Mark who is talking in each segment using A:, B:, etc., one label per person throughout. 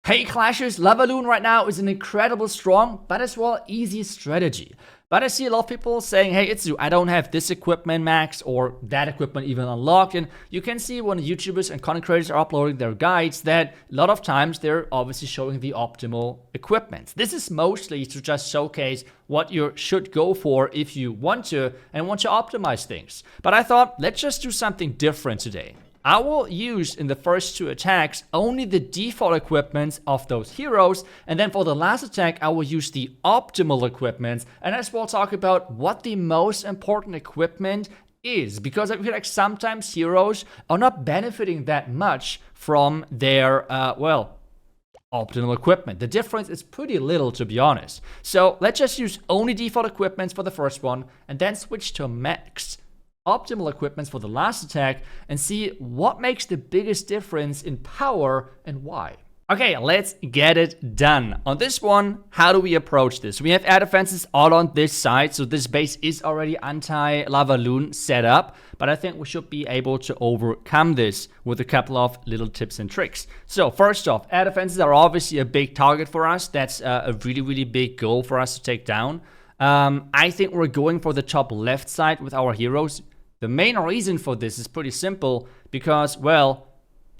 A: Hey Clashers, LAVALOON right now is an incredible strong, but as well easy strategy. But I see a lot of people saying, hey iTzu, I don't have this equipment max or that equipment even unlocked. And you can see when YouTubers and content creators are uploading their guides that a lot of times they're obviously showing the optimal equipment. This is mostly to just showcase what you should go for if you want to and want to optimize things. But I thought, let's just do something different today. I will use in the first two attacks only the default equipment of those heroes, and then for the last attack I will use the optimal equipment, and as well talk about what the most important equipment is, because I feel like sometimes heroes are not benefiting that much from their, optimal equipment. The difference is pretty little, to be honest. So let's just use only default equipment for the first one, and then switch to max optimal equipment for the last attack and see what makes the biggest difference in power and why. Okay, let's get it done. On this one, how do we approach this? We have air defenses all on this side, so this base is already anti-LAVALOON set up, but I think we should be able to overcome this with a couple of little tips and tricks. So first off, air defenses are obviously a big target for us. That's a really big goal for us to take down. I think we're going for the top left side with our heroes. The main reason for this is pretty simple because, well,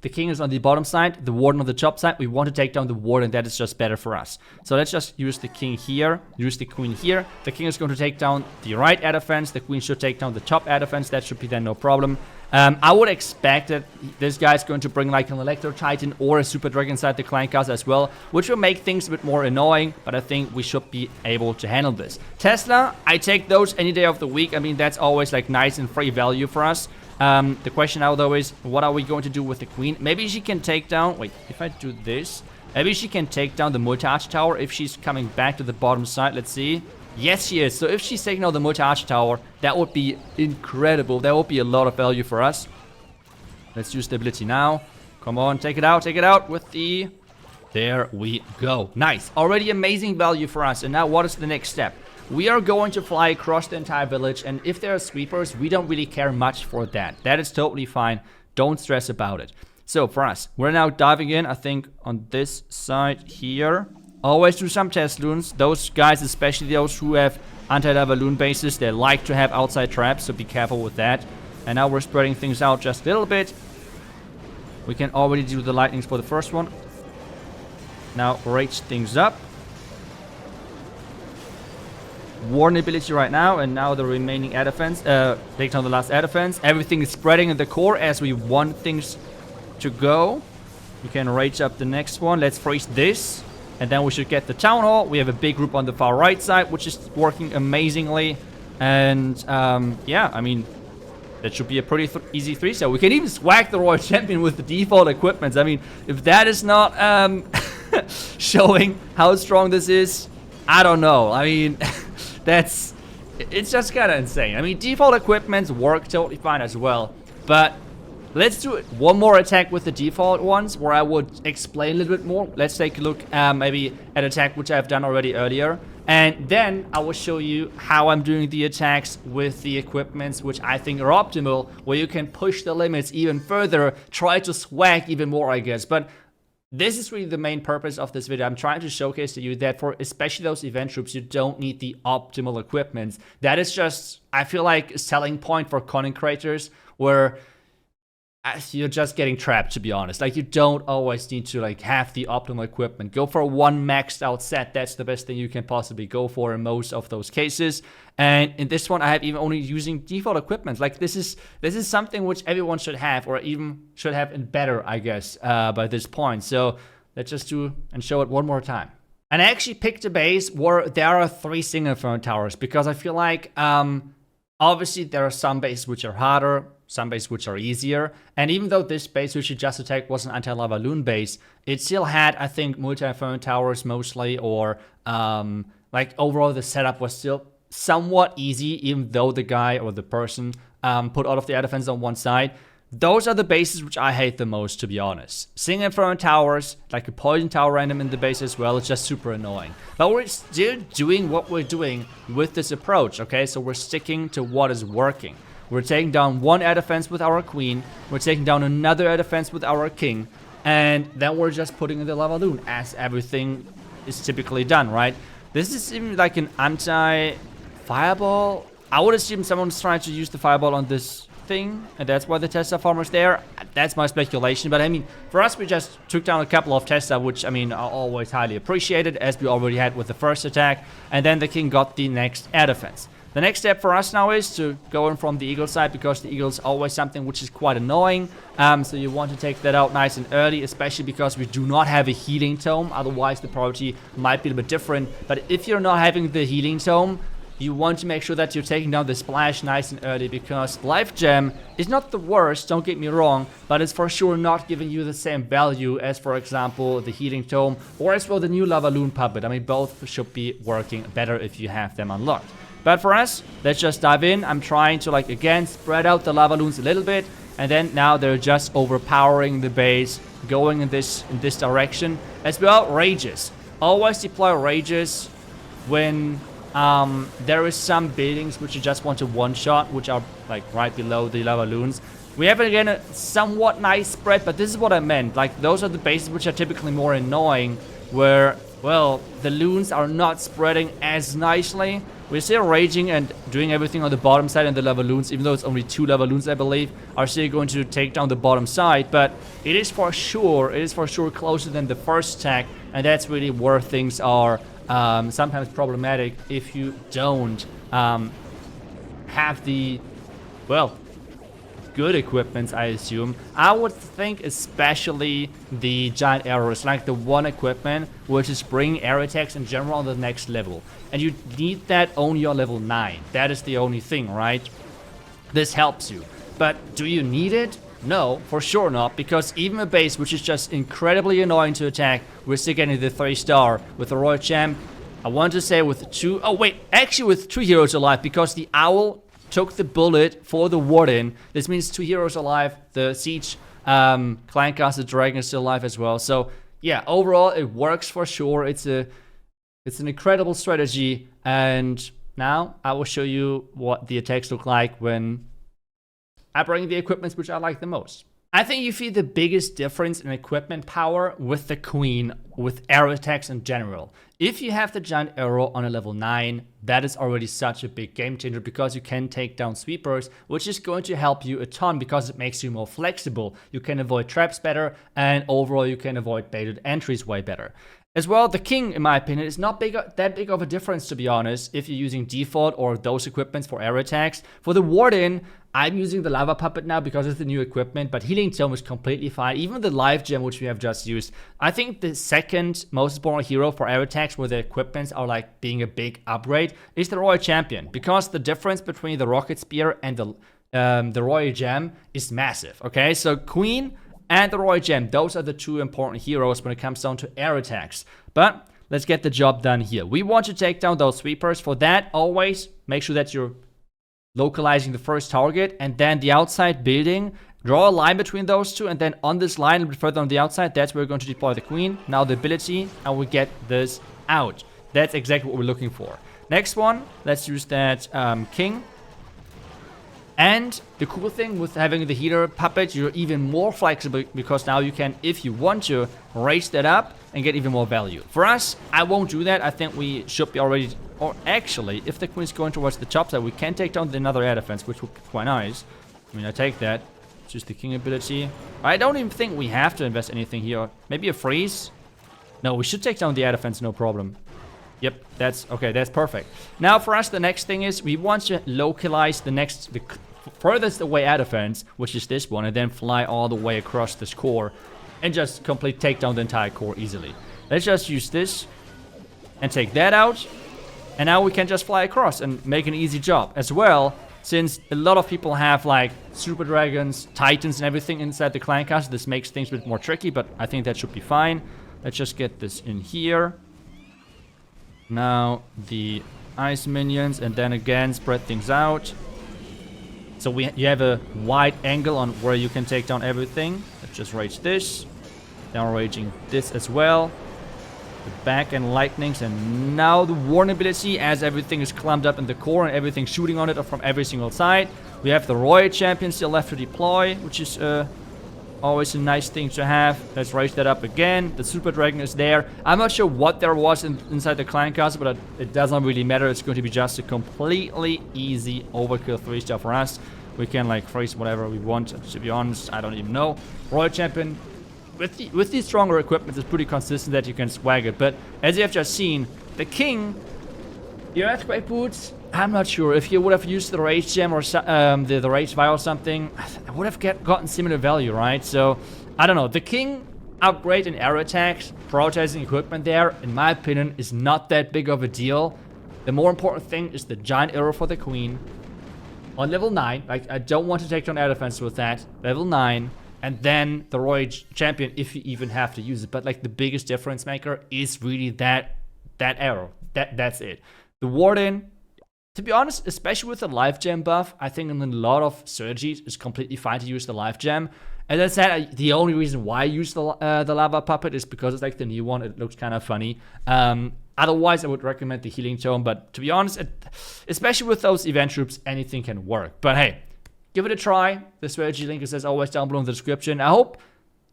A: the king is on the bottom side, the warden on the top side. We want to take down the warden, that is just better for us. So let's just use the king here, use the queen here. The king is going to take down the right air defense. The queen should take down the top air defense. That should be then no problem. I would expect that this guy is going to bring like an Electro Titan or a Super Dragon inside the clan castle as well, which will make things a bit more annoying, but I think we should be able to handle this. Tesla, I take those any day of the week. I mean, that's always like nice and free value for us. The question now though is, what are we going to do with the queen? Maybe she can take down, wait, if I do this, maybe she can take down the multi-arch tower if she's coming back to the bottom side. Let's see. Yes, she is. So if she's taking out the multi-arch tower, that would be incredible. That would be a lot of value for us. Let's use the ability now. Come on, take it out with the... There we go. Nice. Already amazing value for us. And now what is the next step? We are going to fly across the entire village. And if there are sweepers, we don't really care much for that. That is totally fine. Don't stress about it. So for us, we're now diving in, I think, on this side here. Always do some test loons. Those guys, especially those who have anti-LAVALOON bases, they like to have outside traps, so be careful with that. And now we're spreading things out just a little bit. We can already do the lightnings for the first one. Now rage things up. Warden ability right now, and now the remaining air defense. Take down the last air defense. Everything is spreading in the core as we want things to go. We can rage up the next one. Let's freeze this. And then we should get the town hall. We have a big group on the far right side, which is working amazingly. And yeah, I mean, that should be a pretty easy 3-star. We can even swag the Royal Champion with the default equipment. I mean, if that is not showing how strong this is, I don't know. I mean, it's just kind of insane. I mean, default equipments work totally fine as well. But let's do it. One more attack with the default ones where I would explain a little bit more. Let's take a look maybe at attack which I've done already earlier. And then I will show you how I'm doing the attacks with the equipments which I think are optimal, where you can push the limits even further, try to swag even more, I guess. But this is really the main purpose of this video. I'm trying to showcase to you that for especially those event troops, you don't need the optimal equipment. That is just, I feel like, a selling point for content creators where you're just getting trapped, to be honest. Like, you don't always need to like have the optimal equipment. Go for one maxed out set. That's the best thing you can possibly go for in most of those cases. And in this one, I have even only using default equipment. Like, this is something which everyone should have, or even should have in better, I guess, by this point. So let's just do and show it one more time. And I actually picked a base where there are 3 single throne towers, because I feel like obviously there are some bases which are harder, some bases which are easier. And even though this base which you just attacked was an anti-LAVALOON base, it still had, I think, multi-throne towers mostly, or like overall the setup was still somewhat easy, even though the guy or the person put all of the air defense on one side. Those are the bases which I hate the most, to be honest. Single throne towers, like a poison tower random in the base as well, it's just super annoying. But we're still doing what we're doing with this approach, okay? So we're sticking to what is working. We're taking down one air defense with our queen. We're taking down another air defense with our king. And then we're just putting in the LAVALOON as everything is typically done, right? This is even like an anti-fireball. I would assume someone's trying to use the fireball on this thing, and that's why the Tesla farmer's there. That's my speculation, but I mean, for us, we just took down a couple of Tesla, which I mean are always highly appreciated, as we already had with the first attack, and then the king got the next air defense. The next step for us now is to go in from the eagle side, because the eagle is always something which is quite annoying. So you want to take that out nice and early, especially because we do not have a healing tome. Otherwise, the priority might be a bit different. But if you're not having the healing tome, you want to make sure that you're taking down the splash nice and early, because life gem is not the worst, don't get me wrong, but it's for sure not giving you the same value as, for example, the healing tome or as well the new LAVALOON puppet. I mean, both should be working better if you have them unlocked. But for us, let's just dive in. I'm trying to, like, again, spread out the LAVALOONs a little bit, and then now they're just overpowering the base, going in this direction. As well, rages. Always deploy rages when there is some buildings which you just want to one-shot, which are like right below the LAVALOONs. We have again a somewhat nice spread, but this is what I meant. Like, those are the bases which are typically more annoying, where, well, the loons are not spreading as nicely. We're still raging and doing everything on the bottom side, and the LAVALOONs, even though it's only 2 LAVALOONs, I believe, are still going to take down the bottom side. But it is for sure closer than the first attack, and that's really where things are sometimes problematic if you don't have the, well, good equipment, I assume. I would think especially the giant arrows, like the one equipment which is bringing air attacks in general on the next level. And you need that only on level 9. That is the only thing, right? This helps you. But do you need it? No, for sure not, because even a base which is just incredibly annoying to attack, we're still getting the 3-star with the Royal Champ. I want to say with 2, oh wait, actually with 2 heroes alive, because the Owl took the bullet for the Warden. This means 2 heroes alive. The Siege Clancaster Dragon is still alive as well. So yeah, overall it works for sure. It's an incredible strategy, and now I will show you what the attacks look like when I bring the equipments which I like the most. I think you feel the biggest difference in equipment power with the Queen, with arrow attacks in general. If you have the giant arrow on a level 9, that is already such a big game changer, because you can take down sweepers, which is going to help you a ton because it makes you more flexible. You can avoid traps better, and overall you can avoid baited entries way better. As well, the king, in my opinion, is not that big of a difference, to be honest, if you're using default or those equipments for air attacks. For the Warden, I'm using the Lava Puppet now because it's the new equipment, but Healing Tome is completely fine. Even the Life Gem, which we have just used. I think the second most important hero for air attacks, where the equipments are like being a big upgrade, is the Royal Champion, because the difference between the Rocket Spear and the Royal Gem is massive, okay? So Queen and the Royal Gem, those are the 2 important heroes when it comes down to air attacks. But let's get the job done here. We want to take down those sweepers. For that, always make sure that you're localizing the first target, and then the outside building. Draw a line between those 2, and then on this line a bit further on the outside, that's where we're going to deploy the Queen. Now the ability, and we get this out. That's exactly what we're looking for. Next one, let's use that King. And the cool thing with having the healer puppet, you're even more flexible, because now you can, if you want to, raise that up and get even more value. For us, I won't do that. I think we should be already, or actually, if the Queen is going towards the top side, we can take down another air defense, which would be quite nice. I mean, I take that. It's just the King ability. I don't even think we have to invest anything here. Maybe a freeze? No, we should take down the air defense, no problem. Yep, that's okay, that's perfect. Now for us, the next thing is we want to localize the furthest away air defense, which is this one, and then fly all the way across this core and just complete take down the entire core easily. Let's just use this and take that out, and now we can just fly across and make an easy job. As well, since a lot of people have like super dragons, titans and everything inside the clan castle, this makes things a bit more tricky, but I think that should be fine. Let's just get this in here. Now the ice minions, and then again spread things out. So you have a wide angle on where you can take down everything. Let's just rage this. Now raging this as well. The back and lightnings, and now the warn ability, as everything is clumped up in the core and everything shooting on it from every single side. We have the Royal Champion still left to deploy, which is always a nice thing to have. Let's raise that up again. The Super Dragon is there. I'm not sure what there was inside the clan castle, but it doesn't really matter. It's going to be just a completely easy overkill 3-star for us. We can like freeze whatever we want. To be honest, I don't even know. Royal Champion, with these stronger equipment, is pretty consistent that you can swag it. But as you have just seen, the King, your Earthquake Boots, I'm not sure. If you would have used the Rage Gem or the Rage Vial or something, I would have gotten similar value, right? So, I don't know. The King upgrade in air attacks, prioritizing equipment there, in my opinion, is not that big of a deal. The more important thing is the Giant Arrow for the Queen. On level 9, like, I don't want to take down air defense with that. Level 9, and then the Royal Champion, if you even have to use it. But, like, the biggest difference maker is really that arrow. That's it. The Warden, to be honest, especially with the Life Gem buff, I think in a lot of strategies it's completely fine to use the Life Gem. As I said, the only reason why I use the Lava Puppet is because it's like the new one. It looks kind of funny. Otherwise, I would recommend the Healing Tome. But to be honest, especially with those event troops, anything can work. But hey, give it a try. The strategy link is as always down below in the description. I hope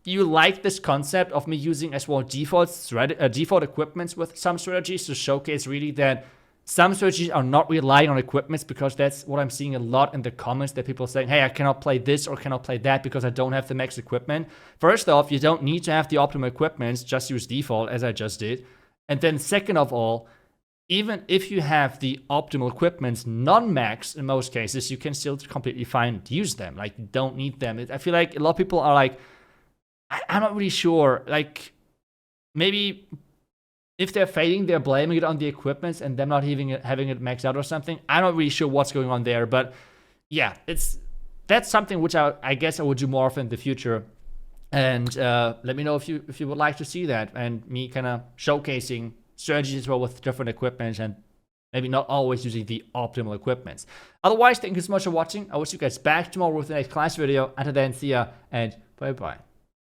A: you like this concept of me using as well default equipments with some strategies to showcase really that some strategies are not relying on equipments, because that's what I'm seeing a lot in the comments, that people saying, hey, I cannot play this or cannot play that because I don't have the max equipment. First off, you don't need to have the optimal equipments, just use default as I just did. And then second of all, even if you have the optimal equipments non-max in most cases, you can still completely fine to use them. Like, you don't need them. I feel like a lot of people are like, I'm not really sure, like, maybe if they're failing, they're blaming it on the equipment and them not having it maxed out or something. I'm not really sure what's going on there, but yeah, that's something which I guess I would do more of in the future. And let me know if you would like to see that, and me kind of showcasing strategies as well with different equipment, and maybe not always using the optimal equipments. Otherwise, thank you so much for watching. I will see you guys back tomorrow with the next class video. Until then, see ya and bye bye.